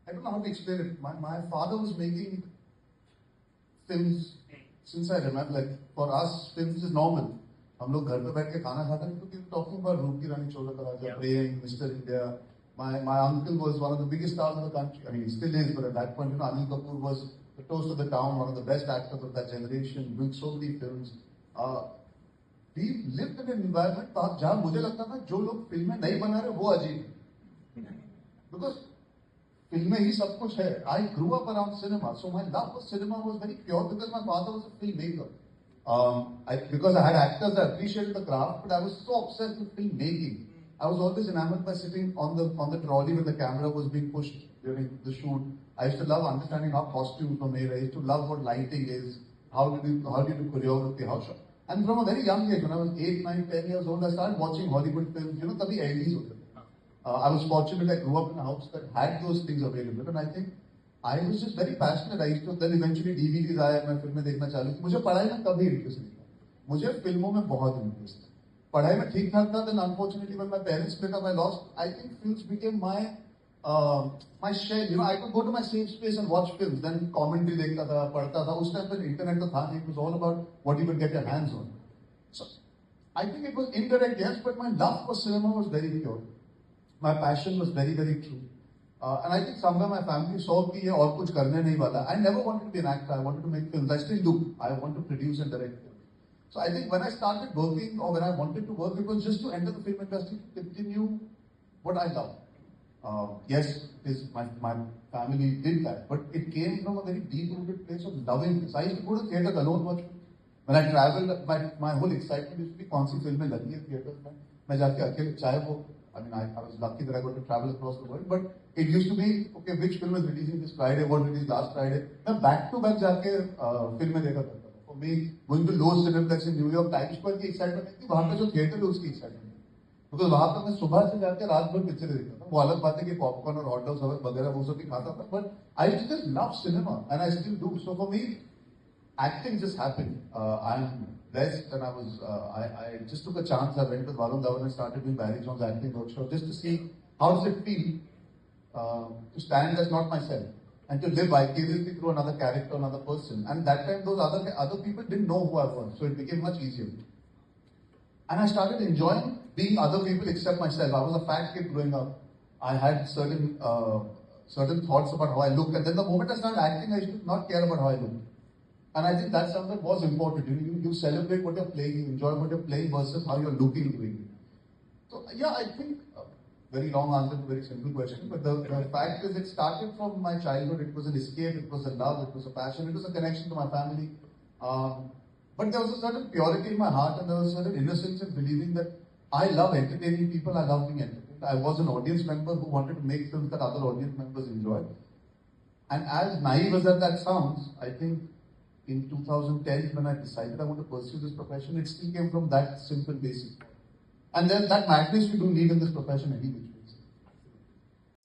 I don't know how to explain it. My father was making films since I remember. Like for us, films is normal. हम लोग घर पे बैठ के खाना खाते हैं. People talking about Roop Ki Rani Chola Karaja, Prem, Mr. India. My uncle was one of the biggest stars of the country. I mean, he still is, but at that point, Arjun Kapoor was the toast of the town, one of the best actors of that generation, doing so many films. We lived in an environment जहाँ मुझे लगता था जो लोग फिल्में नहीं बना रहे वो अजीब है. Because फिल्में ही सब कुछ है. I grew up around cinema, so my love for cinema was very pure because my father was a filmmaker. Because I had actors that appreciated the craft, but I was so obsessed with filmmaking. I was always enamored by sitting on the trolley when the camera was being pushed during the shoot. I used to love understanding how costumes were made. I used to love what lighting is, how do you do choreography, how shot. And from a very young age, when I was 8, 9, 10 years old, I started watching Hollywood films. You know, tabhi LDs hote the. I was fortunate I grew up in a house that had those things available, and I think I was just very passionate. I used to then eventually DVDs आए, मैं फिल्में देखना चालू की. मुझे पढ़ाई में कभी इंटरेस्ट नहीं था. मुझे फिल्मों में बहुत इंटरेस्ट था. पढ़ाई में ठीक ठाक था. Then unfortunately when my parents split up, I lost. I think films became my shell. You know, I could go to my safe space and watch films. Then commentary देखता था, पढ़ता था. उस टाइम पर internet तो था नहीं. It was all about what you could get your hands on. So I think it was indirect, yes, but my love for cinema was very pure. My passion was very, very true. And I think somewhere my family saw कि ये और कुछ करने नहीं वाला. I never wanted to be an actor. I wanted to make films. I still do. I want to produce and direct films. So I think when I started working or when I wanted to work, it was just to enter the film industry to continue what I love. Yes, my family did that, but it came from a very deep-rooted place of loving this. I used to go to theatre alone watch films. When I traveled, my whole excitement used to be कौन सी फिल्में लगी है theatres में. मैं जाके अकेले चाहे वो I mean, I was lucky that I got to travel across the world, but it used to be, okay, which film is releasing this Friday, what released last Friday. मैं back to back जाके फिल्में देखा करता था. For me, going to Lowe's Cineplex in New York, Times Square की excitement नहीं थी, वहाँ पे जो theatre है उसकी excitement थी. Because वहाँ पे मैं सुबह से जाके रात भर पिक्चर देखता था. वो अलग बात है कि पॉपकॉर्न और हॉट डॉग्स वगैरह वो सब भी खाता था, but I just love cinema and I still do. So for me, acting just happened. I'm blessed, and I just took a chance. I went with Varun Dhawan and started doing Barry Jones acting workshop just to see how does it feel to stand as not myself and to live vicariously through another character, another person. And that time, those other people didn't know who I was, so it became much easier. And I started enjoying being other people except myself. I was a fat kid growing up. I had certain thoughts about how I looked, and then the moment I started acting, I used to not care about how I looked. And I think that's something that was important. You celebrate what you're playing, you enjoy what you're playing versus how you're looking doing it. So yeah, I think very long answer to a very simple question, but the fact is it started from my childhood. It was an escape, it was a love, it was a passion, it was a connection to my family. But there was a certain purity in my heart and there was a certain innocence in believing that I love entertaining people, I love being entertained. I was an audience member who wanted to make films that other audience members enjoy. And as naive as that sounds, I think in 2010, when I decided I want to pursue this profession, it still came from that simple basic. And then that madness you do need in this profession anyway.